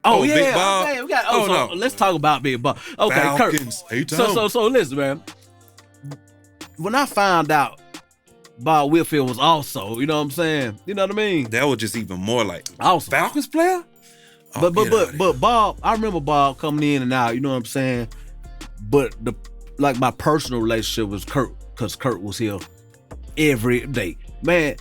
Oh, Big yeah, Bob? okay, we got. Oh, So no. let's talk about Big Bob. Okay, Falcons. Kurt. H-Town. So listen, man. When I found out Bob Whitfield was also, you know what I'm saying? You know what I mean? That was just even more like Awesome. Falcons player. Oh, But Bob, I remember Bob coming in and out. You know what I'm saying? But my personal relationship was Kurt, because Kurt was here every day. Man,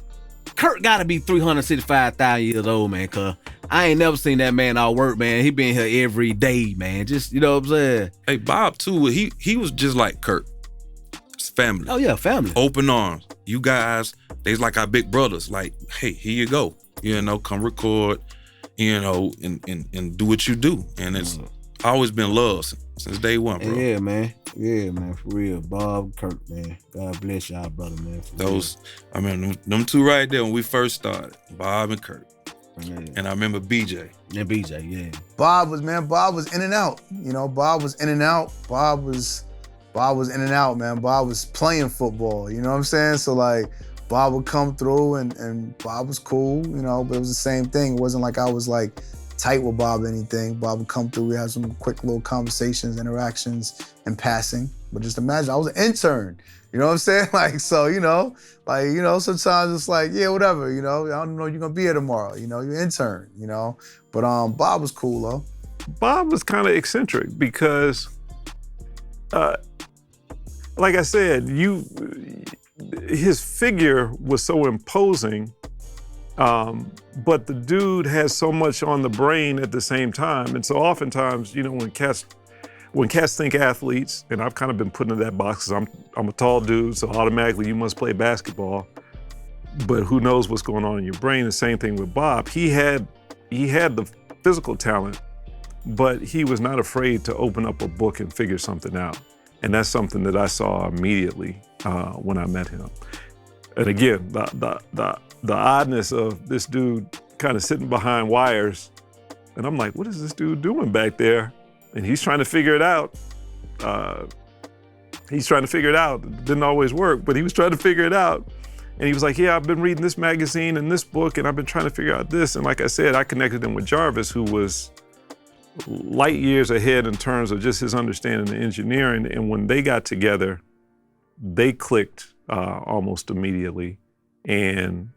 Kurt got to be 365,000 years old, man, cause I ain't never seen that man all work, man. He been here every day, man. Just, you know what I'm saying? Hey, Bob too. He was just like Kurt. It's family. Oh yeah, family. Open arms. You guys, they's like our big brothers. Like, hey, here you go. You know, come record. You know, and do what you do. And it's always been love since day one, bro. Yeah, man. Yeah, man. For real. Bob, Kurt, man. God bless y'all, brother, man. Those, I mean, them two right there when we first started, Bob and Kurt. Yeah. And I remember BJ. And BJ, yeah. Bob was in and out. You know, Bob was in and out. Bob was in and out, man. Bob was playing football, you know what I'm saying? So like, Bob would come through and Bob was cool, you know, but it was the same thing. It wasn't like I was like tight with Bob or anything. Bob would come through, we had some quick little conversations, interactions, and passing. But just imagine, I was an intern, you know what I'm saying? Like, so, sometimes it's like, yeah, whatever, I don't know you're gonna be here tomorrow, you're an intern, But Bob was cool though. Bob was kind of eccentric because, like I said, his figure was so imposing, but the dude has so much on the brain at the same time. And so oftentimes, when cats think athletes, and I've kind of been put in that box because I'm a tall dude, so automatically you must play basketball. But who knows what's going on in your brain? The same thing with Bob. He had the physical talent, but he was not afraid to open up a book and figure something out. And that's something that I saw immediately when I met him. And again, the oddness of this dude kind of sitting behind wires, and I'm like, what is this dude doing back there? And he's trying to figure it out. It didn't always work, but he was trying to figure it out. And he was like, yeah, I've been reading this magazine and this book, and I've been trying to figure out this. And like I said, I connected him with Jarvis, who was light years ahead in terms of just his understanding of engineering. And when they got together, they clicked almost immediately. And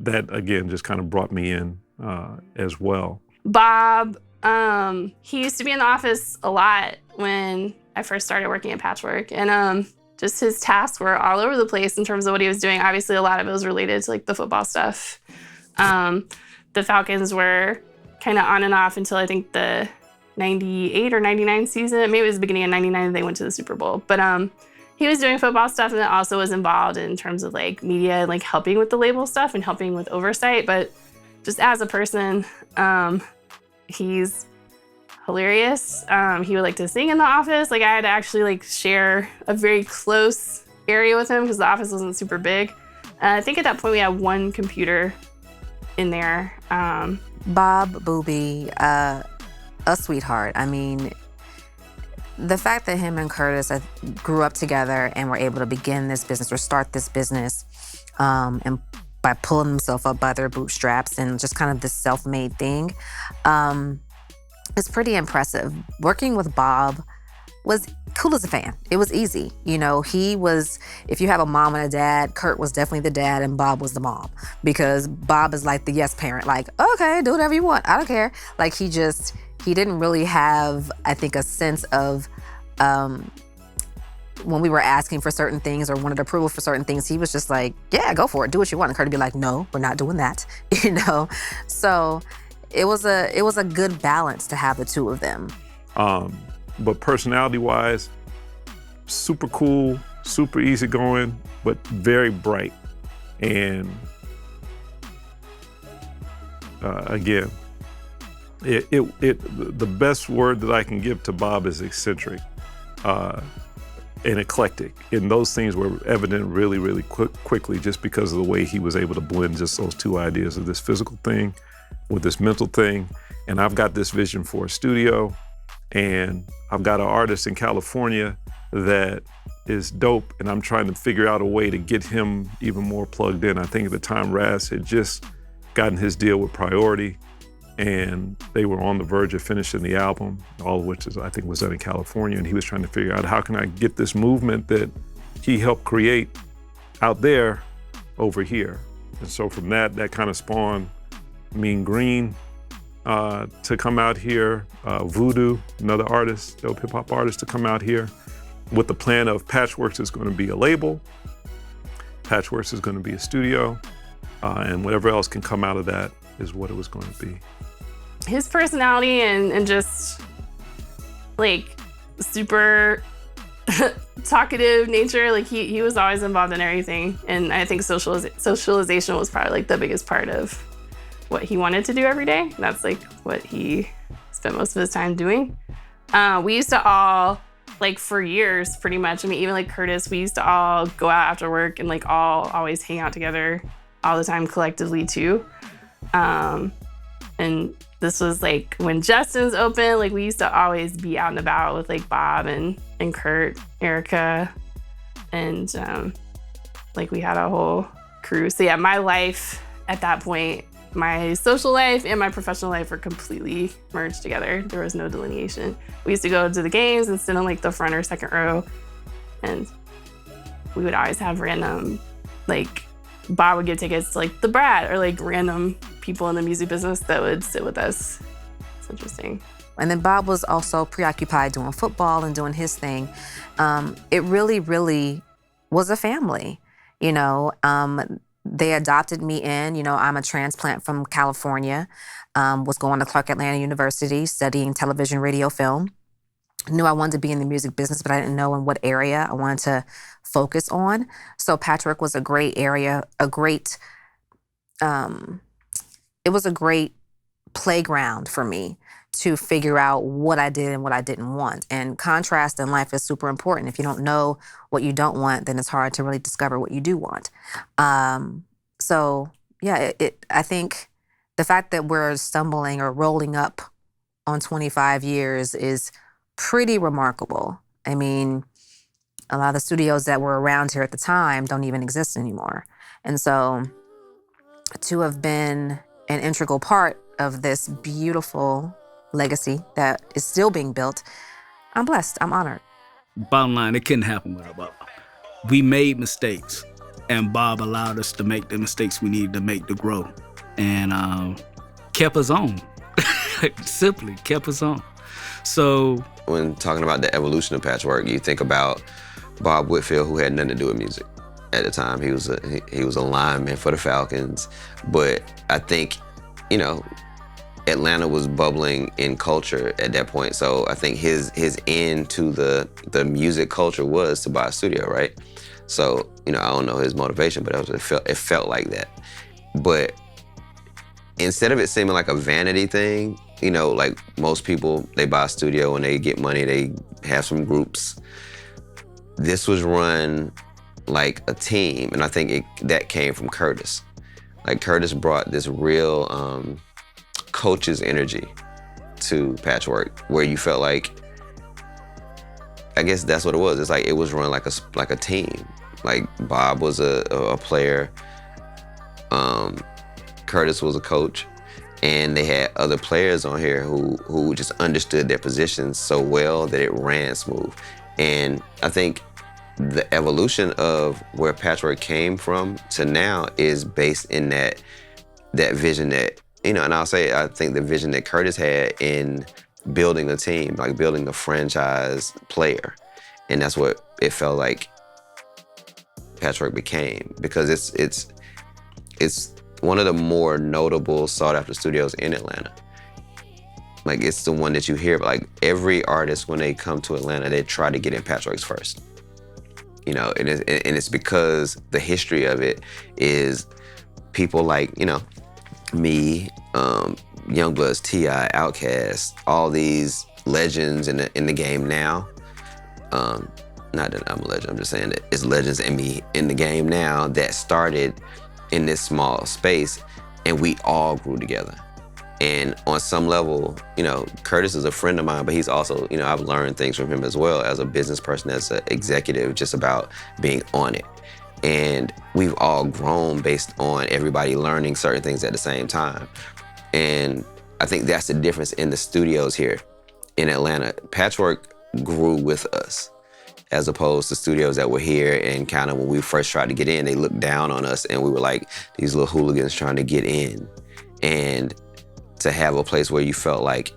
that, again, just kind of brought me in as well. Bob, he used to be in the office a lot when I first started working at Patchwork. And just his tasks were all over the place in terms of what he was doing. Obviously, a lot of it was related to like the football stuff. The Falcons were kind of on and off until I think the 98 or 99 season. Maybe it was the beginning of 99 they went to the Super Bowl. But he was doing football stuff and then also was involved in terms of like media and like helping with the label stuff and helping with oversight. But just as a person, he's hilarious. He would like to sing in the office. Like I had to actually like share a very close area with him because the office wasn't super big. I think at that point we had one computer in there. Bob Booby, a sweetheart. I mean, the fact that him and Curtis grew up together and were able to begin this business or start this business and by pulling themselves up by their bootstraps and just kind of this self-made thing, it's pretty impressive. Working with Bob was cool as a fan. It was easy. He was, if you have a mom and a dad, Kurt was definitely the dad and Bob was the mom because Bob is like the yes parent, like, okay, do whatever you want. I don't care. Like he didn't really have, I think, a sense of when we were asking for certain things or wanted approval for certain things, he was just like, yeah, go for it. Do what you want. And Kurt would be like, no, we're not doing that. So it was a good balance to have the two of them. But personality-wise, super cool, super easygoing, but very bright. And again, the best word that I can give to Bob is eccentric and eclectic. And those things were evident really, really quickly just because of the way he was able to blend just those two ideas of this physical thing with this mental thing. And I've got this vision for a studio, and I've got an artist in California that is dope, and I'm trying to figure out a way to get him even more plugged in. I think at the time Raz had just gotten his deal with Priority, and they were on the verge of finishing the album, all of which I think was done in California, and he was trying to figure out how can I get this movement that he helped create out there over here. And so from that kind of spawned Mean Green to come out here, Voodoo, another artist, dope hip hop artist, to come out here with the plan of Patchworks is going to be a label, Patchworks is going to be a studio, and whatever else can come out of that is what it was going to be. His personality and just like super talkative nature, like he was always involved in everything. And I think socialization was probably like the biggest part of what he wanted to do every day. That's like what he spent most of his time doing. We used to all, like for years pretty much, I mean, even like Curtis, we used to all go out after work and like all always hang out together all the time collectively too. And this was like when Justin's open, like we used to always be out and about with like Bob and Kurt, Erica, and like we had a whole crew. So yeah, my life at that point, my social life and my professional life were completely merged together. There was no delineation. We used to go to the games and sit on like the front or second row, and we would always have random, like Bob would give tickets to like the Brat or like random people in the music business that would sit with us. It's interesting. And then Bob was also preoccupied doing football and doing his thing. It really, really was a family, you know. They adopted me in, you know, I'm a transplant from California, was going to Clark Atlanta University, studying television, radio, film. Knew I wanted to be in the music business, but I didn't know in what area I wanted to focus on. So Patchwork was a great area, it was a great playground for me to figure out what I did and what I didn't want. And contrast in life is super important. If you don't know what you don't want, then it's hard to really discover what you do want. So yeah, I think the fact that we're stumbling or rolling up on 25 years is pretty remarkable. I mean, a lot of the studios that were around here at the time don't even exist anymore. And so to have been an integral part of this beautiful legacy that is still being built, I'm blessed, I'm honored. Bottom line, it couldn't happen without Bob. We made mistakes, and Bob allowed us to make the mistakes we needed to make to grow, and kept us on. Simply kept us on. So when talking about the evolution of Patchwork, you think about Bob Whitfield, who had nothing to do with music at the time. He was a lineman for the Falcons, but I think, you know, Atlanta was bubbling in culture at that point. So I think his end to the music culture was to buy a studio, right? So, you know, I don't know his motivation, but it felt like that. But instead of it seeming like a vanity thing, you know, like most people, they buy a studio and they get money, they have some groups. This was run like a team, and I think that came from Curtis. Like Curtis brought this real coach's energy to Patchwork, where you felt like, I guess that's what it was. It's like it was run like a team. Like Bob was a player, Curtis was a coach, and they had other players on here who just understood their positions so well that it ran smooth. And I think the evolution of where Patchwork came from to now is based in that vision that, you know, and I'll say, I think the vision that Curtis had in building a team, like building a franchise player. And that's what it felt like Patchwork became, because it's one of the more notable sought after studios in Atlanta. Like it's the one that you hear, but like every artist, when they come to Atlanta, they try to get in Patchworks first. You know, and it's because the history of it is people like, you know, me, Youngbloods, T.I., OutKast, all these legends in the game now. Not that I'm a legend, I'm just saying that it's legends in me in the game now that started in this small space, and we all grew together. And on some level, you know, Curtis is a friend of mine, but he's also, you know, I've learned things from him as well as a business person, as an executive, just about being on it. And we've all grown based on everybody learning certain things at the same time. And I think that's the difference in the studios here in Atlanta. Patchwork grew with us, as opposed to studios that were here and kind of when we first tried to get in, they looked down on us and we were like these little hooligans trying to get in. And to have a place where you felt like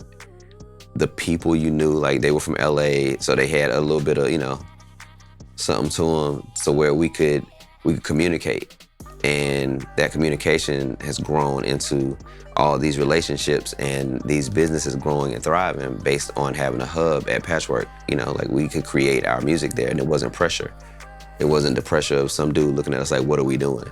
the people you knew, like they were from LA, so they had a little bit of, you know, something to them, so where we could communicate. And that communication has grown into all these relationships and these businesses growing and thriving based on having a hub at Patchwork. You know, like we could create our music there and it wasn't pressure. It wasn't the pressure of some dude looking at us like, what are we doing?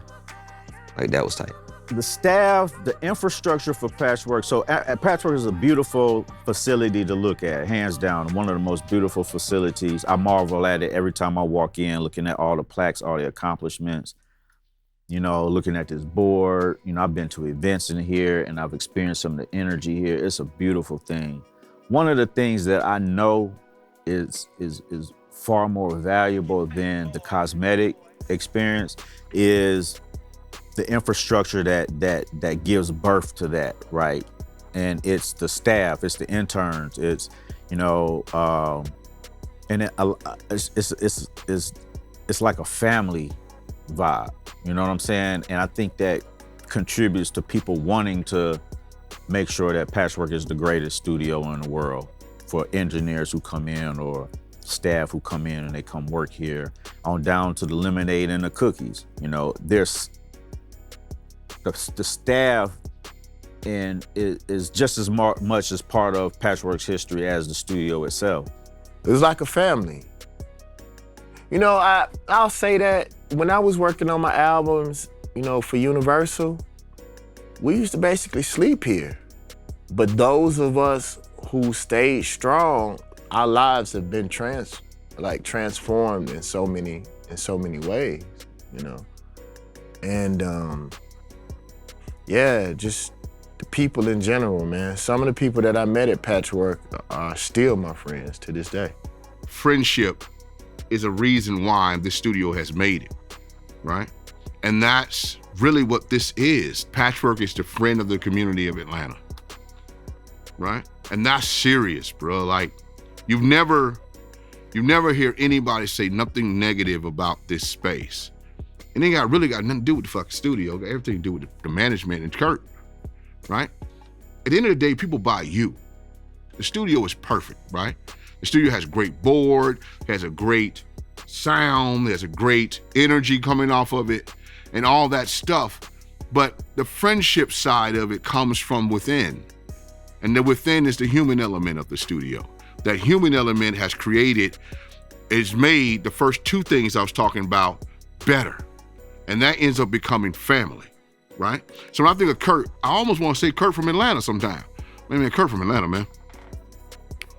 Like that was tight. The staff, the infrastructure for Patchwork. So Patchwork is a beautiful facility to look at, hands down. One of the most beautiful facilities. I marvel at it every time I walk in, looking at all the plaques, all the accomplishments. You know, looking at this board. You know, I've been to events in here and I've experienced some of the energy here. It's a beautiful thing. One of the things that I know is far more valuable than the cosmetic experience is the infrastructure that gives birth to that, right? And it's the staff, it's the interns, it's, you know, and it's like a family vibe, you know what I'm saying? And I think that contributes to people wanting to make sure that Patchwork is the greatest studio in the world for engineers who come in or staff who come in and they come work here, on down to the lemonade and the cookies. You know, there's the staff and is just as much as part of Patchwork's history as the studio itself. It was like a family. You know, I'll say that when I was working on my albums, you know, for Universal, we used to basically sleep here. But those of us who stayed strong, our lives have been transformed in so many ways, you know. And yeah, just the people in general, man. Some of the people that I met at Patchwork are still my friends to this day. Friendship is a reason why this studio has made it, right? And that's really what this is. Patchwork is the friend of the community of Atlanta, right? And that's serious, bro. Like, you never hear anybody say nothing negative about this space. And it really got nothing to do with the fucking studio. It got everything to do with the management and Kurt, right? At the end of the day, people buy you. The studio is perfect, right? The studio has a great board, has a great sound, there's a great energy coming off of it, and all that stuff. But the friendship side of it comes from within. And the within is the human element of the studio. That human element has made the first two things I was talking about better. And that ends up becoming family, right? So when I think of Kurt, I almost want to say Kurt from Atlanta sometime. Man, Kurt from Atlanta, man.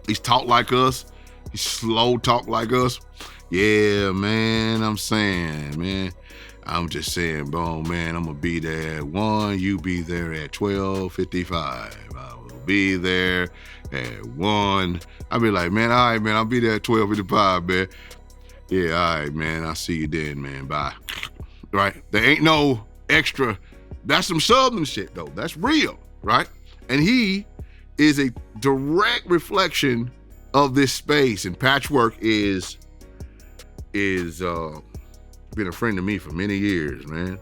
He's talk like us. He's slow talk like us. Yeah, man, I'm saying, man. I'm just saying, bro, man, I'm going to be there at 1, you be there at 12:55. I will be there at 1. I'll be like, man, all right, man, I'll be there at 12:55, man. Yeah, all right, man, I'll see you then, man, bye. Right? There ain't no extra. That's some Southern shit, though. That's real, right? And he is a direct reflection of this space. And Patchwork is been a friend to me for many years, man.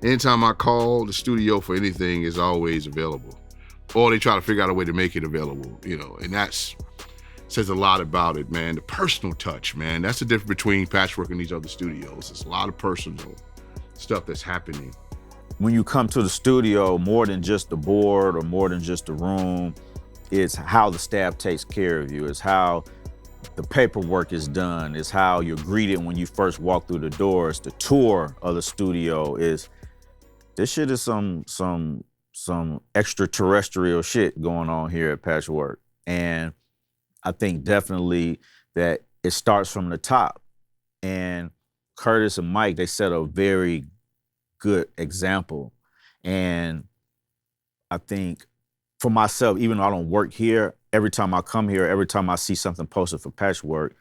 Anytime I call the studio for anything, is always available. Or they try to figure out a way to make it available, you know, and that's says a lot about it, man. The personal touch, man. That's the difference between Patchwork and these other studios. It's a lot of personal stuff that's happening. When you come to the studio, more than just the board or more than just the room, it's how the staff takes care of you. It's how the paperwork is done. It's how you're greeted when you first walk through the doors. The tour of the studio is, this shit is some extraterrestrial shit going on here at Patchwork. And I think definitely that it starts from the top. And Curtis and Mike, they set a very good example. And I think for myself, even though I don't work here, every time I come here, every time I see something posted for Patchwork,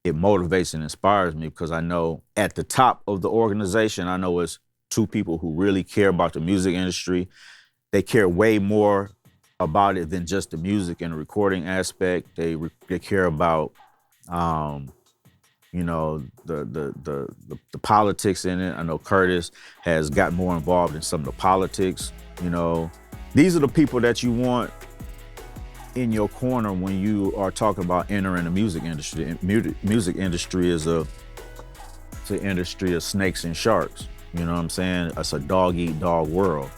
it motivates and inspires me, because I know at the top of the organization, I know it's two people who really care about the music industry. They care way more about it than just the music and the recording aspect. They care about, you know, the politics in it. I know Curtis has got more involved in some of the politics. You know, these are the people that you want in your corner when you are talking about entering the music industry. And music industry is it's an industry of snakes and sharks. You know what I'm saying? It's a dog-eat-dog world.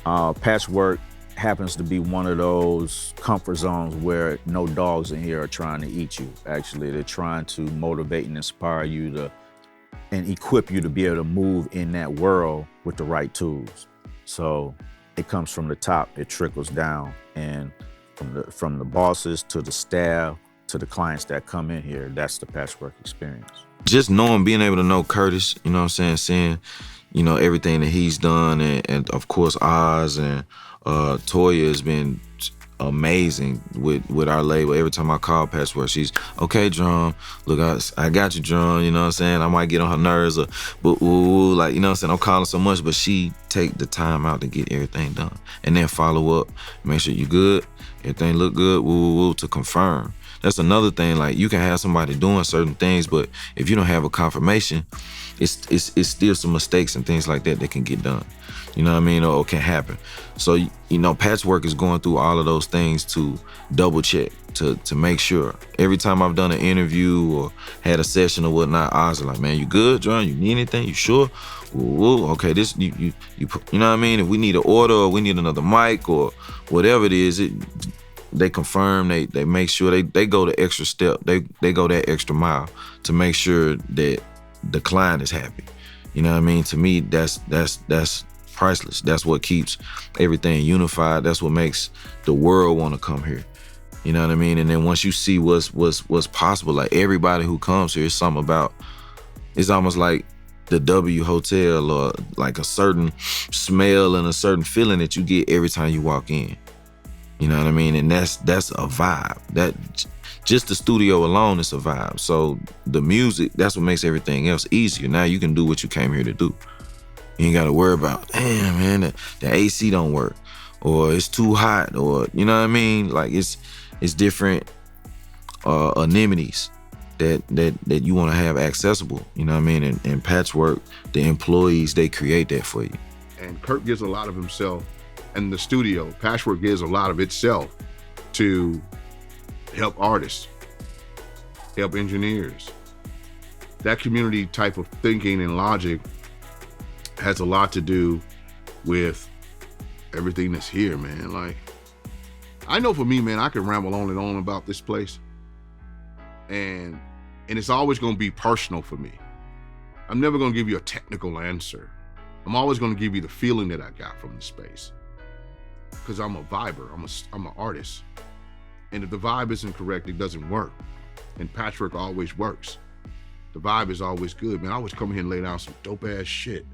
Patchwork happens to be one of those comfort zones where no dogs in here are trying to eat you. Actually, they're trying to motivate and inspire you and equip you to be able to move in that world with the right tools. So it comes from the top, it trickles down, and from the bosses to the staff to the clients that come in here, that's the Patchwork experience. Just being able to know Curtis, you know what I'm saying, seeing, you know, everything that he's done, and of course Oz and Toya has been amazing with our label. Every time I call Patchwork, she's, okay, Drum, look, I got you, Drum, you know what I'm saying? I might get on her nerves, but like, you know what I'm saying? I'm calling so much, but she take the time out to get everything done. And then follow up, make sure you good, everything look good, to confirm. That's another thing, like, you can have somebody doing certain things, but if you don't have a confirmation, it's still some mistakes and things like that can get done. You know what I mean? Or can happen. So, you know, Patchwork is going through all of those things to double check, to make sure. Every time I've done an interview or had a session or whatnot, I was like, man, you good, John? You need anything? You sure? Okay, this, you know what I mean? If we need an order or we need another mic or whatever it is, they confirm, they make sure they go the extra step, they go that extra mile to make sure that the client is happy. You know what I mean? To me, that's priceless. That's what keeps everything unified. That's what makes the world want to come here. You know what I mean? And then once you see what's possible, like everybody who comes here, it's something about, it's almost like the W Hotel or like a certain smell and a certain feeling that you get every time you walk in. You know what I mean? And that's a vibe. That just the studio alone is a vibe. So the music, that's what makes everything else easier. Now you can do what you came here to do. You ain't got to worry about, damn, man, the AC don't work, or it's too hot, or, you know what I mean? Like, it's different amenities that you want to have accessible. You know what I mean? And Patchwork, the employees, they create that for you. And Kurt gives a lot of himself, and the studio, Patchwork gives a lot of itself to help artists, help engineers. That community type of thinking and logic has a lot to do with everything that's here, man. Like, I know for me, man, I can ramble on and on about this place, and it's always gonna be personal for me. I'm never gonna give you a technical answer. I'm always gonna give you the feeling that I got from the space, because I'm a viber, I'm an artist. And if the vibe isn't correct, it doesn't work. And Patchwork always works. The vibe is always good, man. I always come here and lay down some dope ass shit.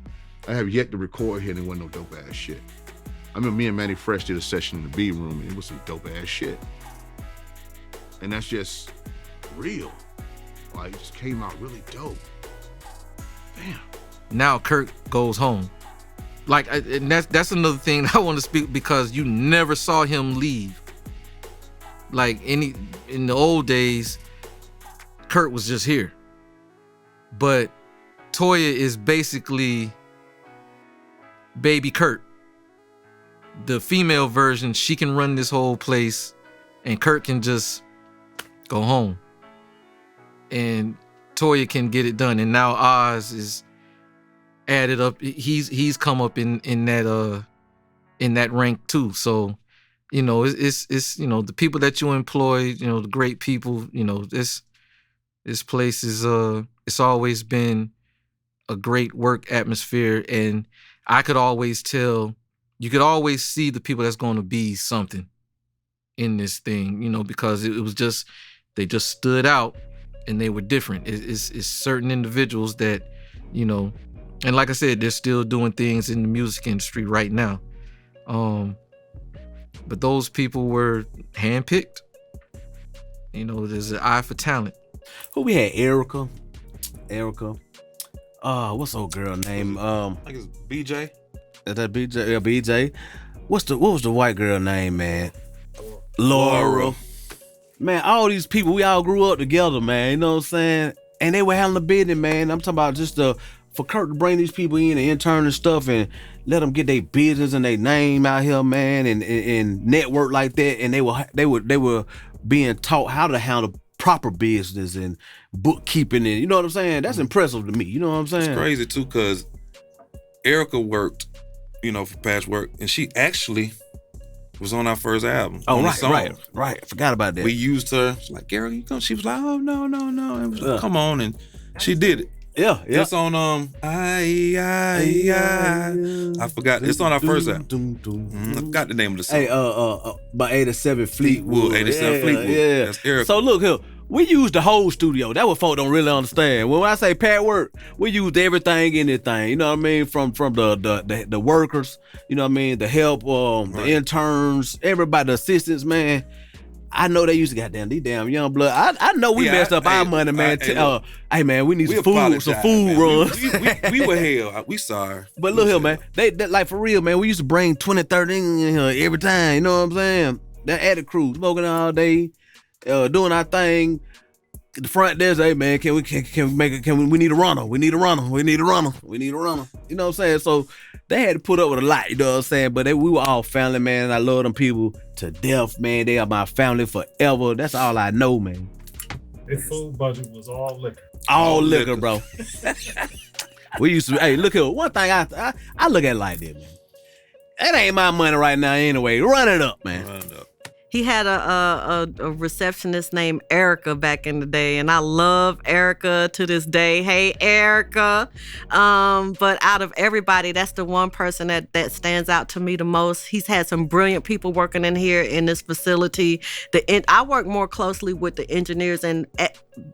I have yet to record here and it wasn't no dope ass shit. I remember me and Manny Fresh did a session in the B room and it was some dope ass shit. And that's just real. Like, it just came out really dope. Damn. Now Kurt goes home. Like, and that's another thing I want to speak, because you never saw him leave. Like, in the old days, Kurt was just here. But Toya is basically baby Kurt. The female version, she can run this whole place and Kurt can just go home. And Toya can get it done. And now Oz is added up. He's come up in that rank too. So, you know, it's you know, the people that you employ, you know, the great people, you know, this place is it's always been a great work atmosphere, and I could always tell, you could always see the people that's going to be something in this thing, you know, because it was just, they just stood out and they were different. It's certain individuals that, you know, and like I said, they're still doing things in the music industry right now. But those people were handpicked. You know, there's an eye for talent. Who we had? Erica. What's the old girl name? I think it's BJ. Is that BJ? Yeah, BJ. What was the white girl name, man? Laura. Man, all these people, we all grew up together, man. You know what I'm saying? And they were handling the business, man. I'm talking about just for Kurt to bring these people in, the intern and stuff, and let them get their business and their name out here, man, and network like that. And they were being taught how to handle proper business and bookkeeping, and you know what I'm saying? That's impressive to me. You know what I'm saying? It's crazy too, cause Erica worked, for Patchwork, and she actually was on our first album. Oh, right. I forgot about that. We used her. She's like, Erica, you come? She was like, oh, no. And was like, come on, and she did it. Yeah. It's on I forgot. It's on our first album. I forgot the name of the song. Hey, by 87 Fleetwood. 87 Fleetwood. Yeah. That's Erica. So look here. We use the whole studio. That's what folk don't really understand. When I say Patchwerk, we use everything in this thing. You know what I mean? From the workers, you know what I mean? The help, the interns, everybody, the assistants, man. I know they used to goddamn these damn young blood. I know we messed up our money, man. Hey man, we need some food runs. We were hell. We sorry. But look here, man. They like for real, man. We used to bring 20, 30 in here every time. You know what I'm saying? That added crew, smoking all day. Doing our thing. The front desk, hey man, can we make it? We need a runner. We need a runner. You know what I'm saying? So they had to put up with a lot. You know what I'm saying? But we were all family, man. And I love them people to death, man. They are my family forever. That's all I know, man. Their food budget was all liquor. All liquor, bro. We used to. Hey, look here. One thing I look at it like this, man. That ain't my money right now, anyway. Run it up, man. Run it up. He had a receptionist named Erica back in the day, and I love Erica to this day. Hey, Erica. But out of everybody, that's the one person that stands out to me the most. He's had some brilliant people working in here in this facility. I work more closely with the engineers, and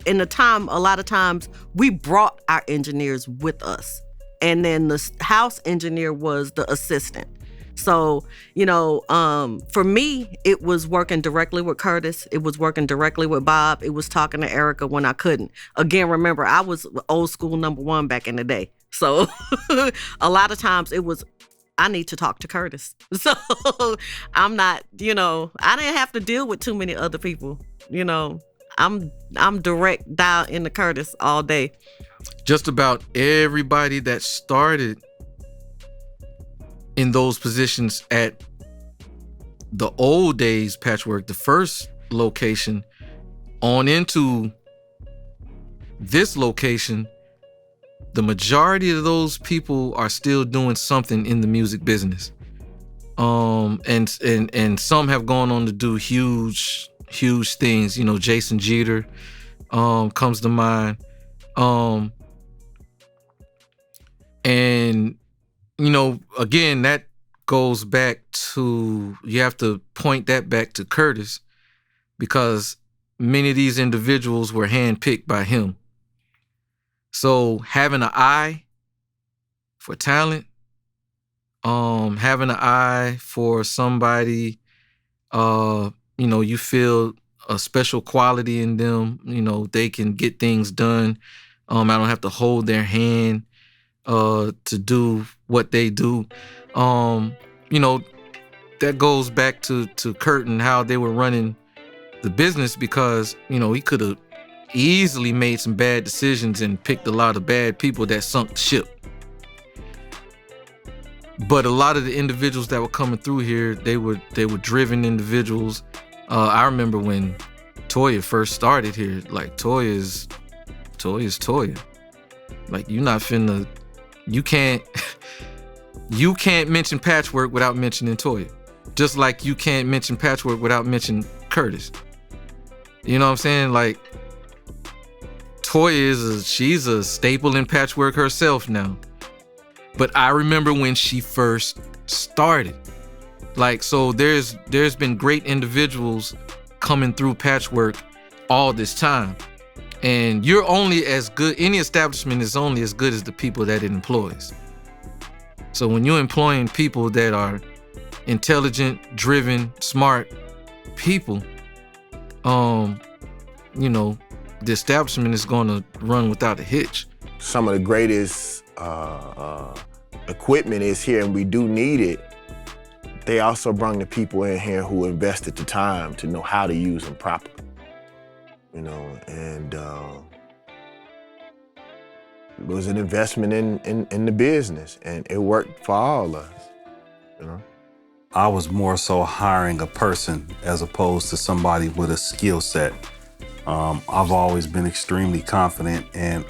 in the time, a lot of times, we brought our engineers with us. And then the house engineer was the assistant. So, for me, it was working directly with Curtis. It was working directly with Bob. It was talking to Erica when I couldn't. Again, remember, I was old school #1 back in the day. So a lot of times it was, I need to talk to Curtis. So I'm not, I didn't have to deal with too many other people. I'm direct dial into Curtis all day. Just about everybody that started in those positions at the old days Patchwork, the first location, on into this location, the majority of those people are still doing something in the music business. And some have gone on to do huge things. Jason Jeter comes to mind. And again, that goes back to, you have to point that back to Curtis, because many of these individuals were handpicked by him. So having an eye for talent, having an eye for somebody, you feel a special quality in them, they can get things done. I don't have to hold their hand to do what they do. That goes back to Kurt and how they were running the business, because, he could have easily made some bad decisions and picked a lot of bad people that sunk the ship. But a lot of the individuals that were coming through here, they were driven individuals. I remember when Toya first started here, like Toya's Toya. Like, you're not finna, you can't mention Patchwork without mentioning Toya. Just like you can't mention Patchwork without mentioning Curtis. You know what I'm saying? Like, Toya she's a staple in Patchwork herself now. But I remember when she first started. Like, so there's been great individuals coming through Patchwork all this time. And you're only as good, any establishment is only as good as the people that it employs. So when you're employing people that are intelligent, driven, smart people, the establishment is going to run without a hitch. Some of the greatest equipment is here, and we do need it. they also brought the people in here who invested the time to know how to use them properly. You know, and it was an investment in the business, and it worked for all of us, you know? I was more so hiring a person as opposed to somebody with a skill set. I've always been extremely confident in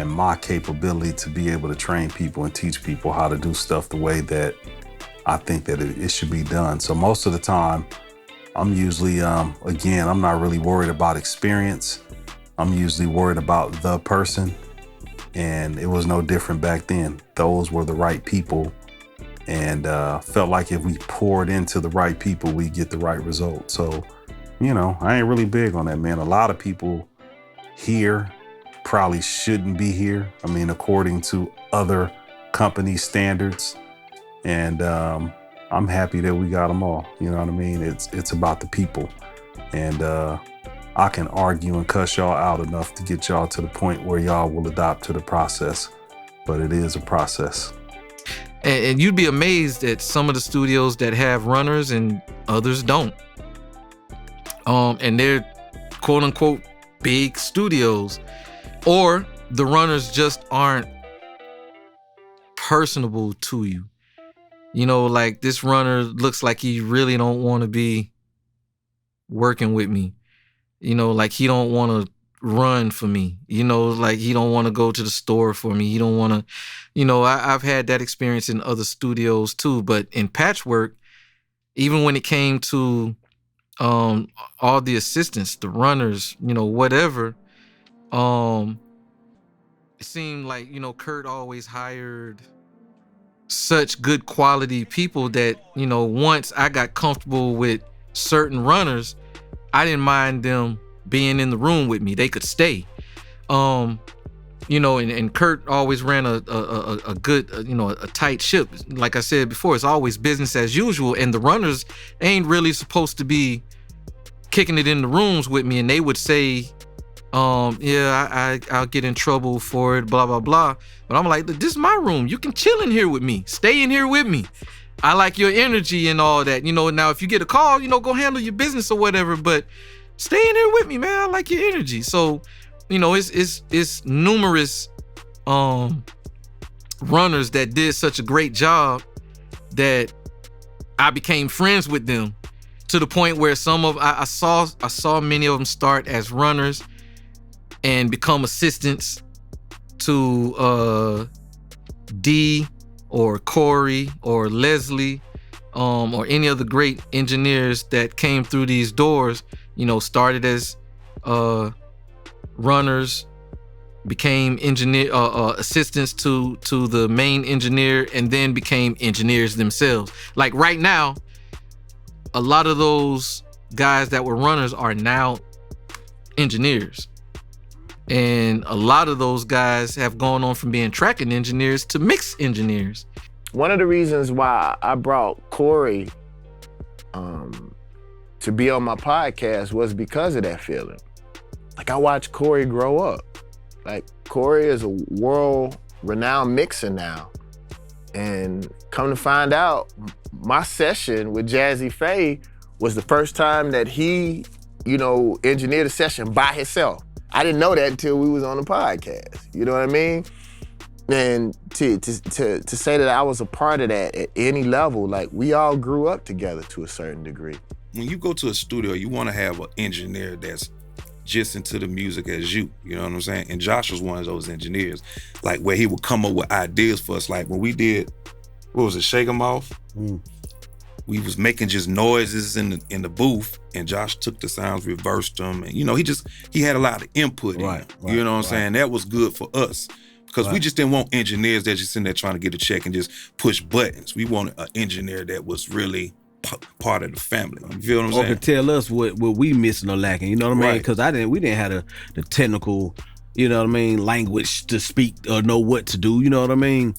my capability to be able to train people and teach people how to do stuff the way that I think that it should be done. So most of the time, I'm usually, again, I'm not really worried about experience. I'm usually worried about the person, and it was no different back then. Those were the right people, and felt like if we poured into the right people, we get the right result. So, you know, I ain't really big on that, man. A lot of people here probably shouldn't be here. I mean, according to other company standards, and I'm happy that we got them all. You know what I mean? It's about the people, and I can argue and cuss y'all out enough to get y'all to the point where y'all will adopt to the process, but it is a process. And you'd be amazed at some of the studios that have runners and others don't. And they're quote unquote big studios, or the runners just aren't personable to you. You know, like this runner looks like he really don't want to be working with me. You know, like he don't want to run for me. You know, like he don't want to go to the store for me. He don't want to, you know, I've had that experience in other studios too. But in Patchwork, even when it came to all the assistants, the runners, you know, whatever, it seemed like, you know, Kurt always hired such good quality people that, you know, once I got comfortable with certain runners, I didn't mind them being in the room with me. They could stay. You know, and Kurt always ran a good, you know, a tight ship. Like I said before, it's always business as usual, and the runners ain't really supposed to be kicking it in the rooms with me, and they would say, yeah, I'll get in trouble for it, blah, blah, blah. But I'm like, this is my room. You can chill in here with me. Stay in here with me. I like your energy and all that. You know, now if you get a call, you know, go handle your business or whatever, but stay in here with me, man. I like your energy. So, you know, it's numerous runners that did such a great job that I became friends with them, to the point where I saw many of them start as runners and become assistants to D or Corey or Leslie, or any of the great engineers that came through these doors. You know, started as runners, became assistants to the main engineer, and then became engineers themselves. Like right now, a lot of those guys that were runners are now engineers. And a lot of those guys have gone on from being tracking engineers to mix engineers. One of the reasons why I brought Corey to be on my podcast was because of that feeling. Like, I watched Corey grow up. Like, Corey is a world-renowned mixer now. And come to find out, my session with Jazzy Faye was the first time that he, you know, engineered a session by himself. I didn't know that until we was on the podcast. You know what I mean? And to say that I was a part of that at any level, like, we all grew up together to a certain degree. When you go to a studio, you want to have an engineer that's just into the music as you know what I'm saying? And Josh was one of those engineers, like, where he would come up with ideas for us. Like when we did, what was it, Shake 'Em Off? We was making just noises in the booth, and Josh took the sounds, reversed them, and, you know, he had a lot of input in it. You know what I'm saying? That was good for us, because we just didn't want engineers that just in there trying to get a check and just push buttons. We wanted an engineer that was really part of the family. You feel what I'm saying? Or could tell us what we missing or lacking. You know what I mean? Because we didn't have the technical, you know what I mean, language to speak or know what to do. You know what I mean?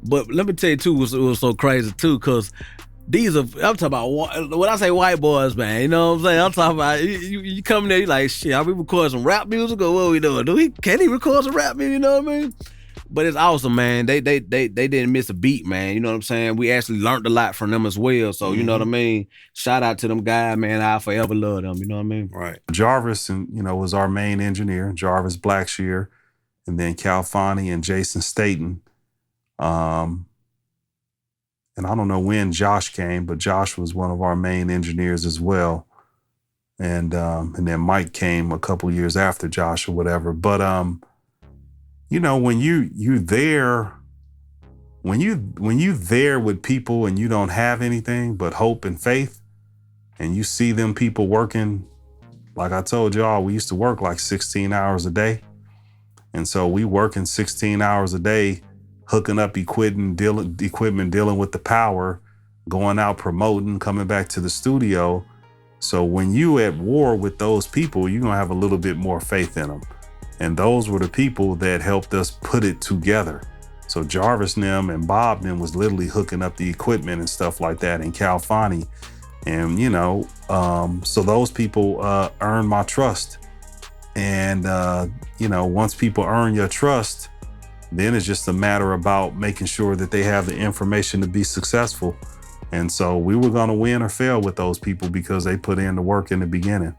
But let me tell you too, it was so crazy too, because I'm talking about, when I say white boys, man, you know what I'm saying? I'm talking about, you come in there, you like, shit, are we recording some rap music or what are we doing? Can he record some rap music, you know what I mean? But it's awesome, man. They didn't miss a beat, man. You know what I'm saying? We actually learned a lot from them as well. So you know what I mean? Shout out to them guys, man. I'll forever love them. You know what I mean? Right. Jarvis, and was our main engineer, Jarvis Blackshear, and then Cal Fani and Jason Staten. And I don't know when Josh came, but Josh was one of our main engineers as well. And then Mike came a couple years after Josh or whatever. But when you're there with people and you don't have anything but hope and faith, and you see them people working, like I told y'all, we used to work like 16 hours a day. And so we working 16 hours a day, hooking up equipment, dealing with the power, going out promoting, coming back to the studio. So when you at war with those people, you're gonna have a little bit more faith in them. And those were the people that helped us put it together. So Jarvis them and Bob them was literally hooking up the equipment and stuff like that, and Cal Fani. And so those people earned my trust. And once people earn your trust, then it's just a matter about making sure that they have the information to be successful. And so we were gonna win or fail with those people because they put in the work in the beginning.